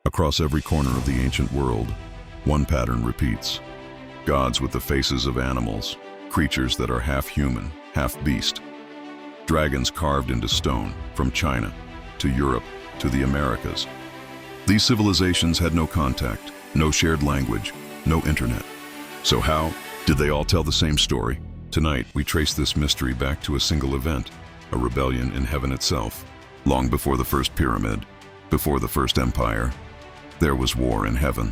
Across every corner of the ancient world, one pattern repeats. Gods with the faces of animals, creatures that are half human, half beast. Dragons carved into stone, from China to Europe to the Americas. These civilizations had no contact, no shared language, no internet. So how did they all tell the same story? Tonight, we trace this mystery back to a single event, a rebellion in heaven itself. Long before the first pyramid, before the first empire, there was war in heaven.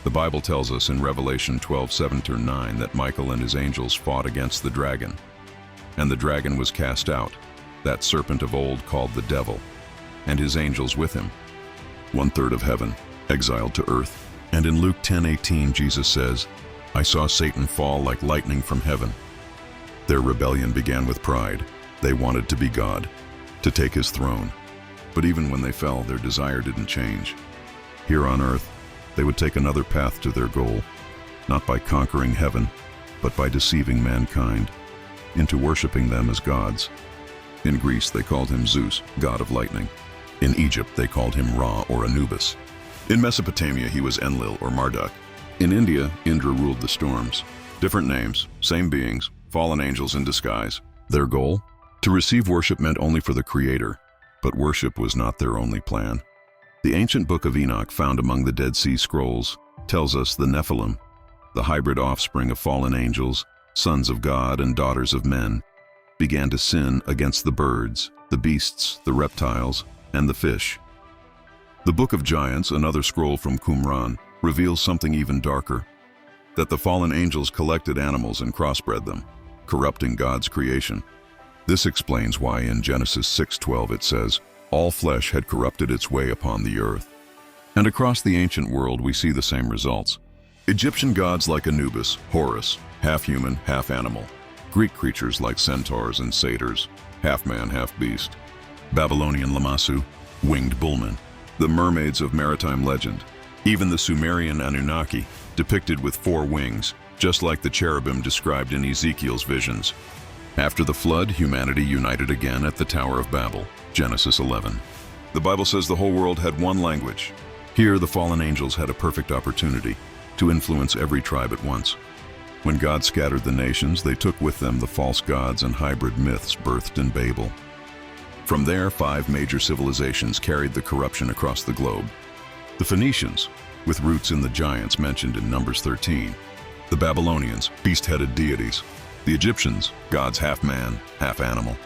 The Bible tells us in Revelation 12:7-9 that Michael and his angels fought against the dragon. And the dragon was cast out, that serpent of old called the devil, and his angels with him. 1/3 of heaven, exiled to earth. And in Luke 10:18, Jesus says, "I saw Satan fall like lightning from heaven." Their rebellion began with pride. They wanted to be God, to take his throne. But even when they fell, their desire didn't change. Here on earth, they would take another path to their goal, not by conquering heaven, but by deceiving mankind into worshiping them as gods. In Greece, they called him Zeus, god of lightning. In Egypt, they called him Ra or Anubis. In Mesopotamia, he was Enlil or Marduk. In India, Indra ruled the storms. Different names, same beings, fallen angels in disguise. Their goal? To receive worship meant only for the Creator, but worship was not their only plan. The ancient book of Enoch, found among the Dead Sea Scrolls, tells us the Nephilim, the hybrid offspring of fallen angels, sons of God and daughters of men, began to sin against the birds, the beasts, the reptiles, and the fish. The Book of Giants, another scroll from Qumran, reveals something even darker, that the fallen angels collected animals and crossbred them, corrupting God's creation. This explains why in Genesis 6:12 it says, "All flesh had corrupted its way upon the earth." And across the ancient world we see the same results. Egyptian gods like Anubis, Horus, half human, half animal. Greek creatures like centaurs and satyrs, half man, half beast. Babylonian Lamassu, winged bullmen. The mermaids of maritime legend. Even the Sumerian Anunnaki, depicted with 4 wings, just like the cherubim described in Ezekiel's visions. After the flood, humanity united again at the Tower of Babel, Genesis 11. The Bible says the whole world had one language. Here, the fallen angels had a perfect opportunity to influence every tribe at once. When God scattered the nations, they took with them the false gods and hybrid myths birthed in Babel. From there, 5 major civilizations carried the corruption across the globe. The Phoenicians, with roots in the giants mentioned in Numbers 13. The Babylonians, beast-headed deities. The Egyptians, gods half man, half animal.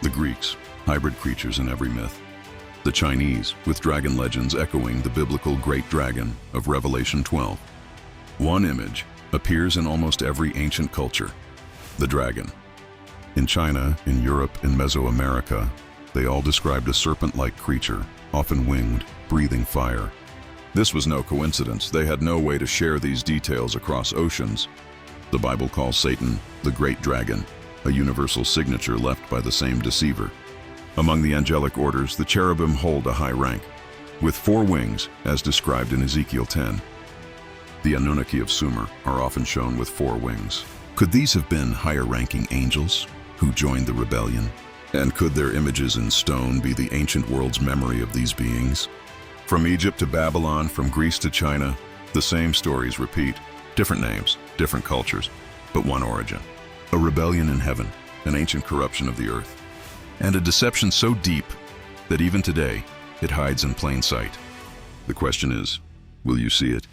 The Greeks, hybrid creatures in every myth. The Chinese, with dragon legends echoing the biblical great dragon of Revelation 12. One image appears in almost every ancient culture, the dragon. In China, in Europe, in Mesoamerica, they all described a serpent-like creature, often winged, breathing fire. This was no coincidence. They had no way to share these details across oceans. The Bible calls Satan the great dragon, a universal signature left by the same deceiver. Among the angelic orders, the cherubim hold a high rank, with 4 wings, as described in Ezekiel 10. The Anunnaki of Sumer are often shown with 4 wings. Could these have been higher-ranking angels who joined the rebellion? And could their images in stone be the ancient world's memory of these beings? From Egypt to Babylon, from Greece to China, the same stories repeat. Different names, different cultures, but one origin. A rebellion in heaven, an ancient corruption of the earth, and a deception so deep that even today, it hides in plain sight. The question is, will you see it?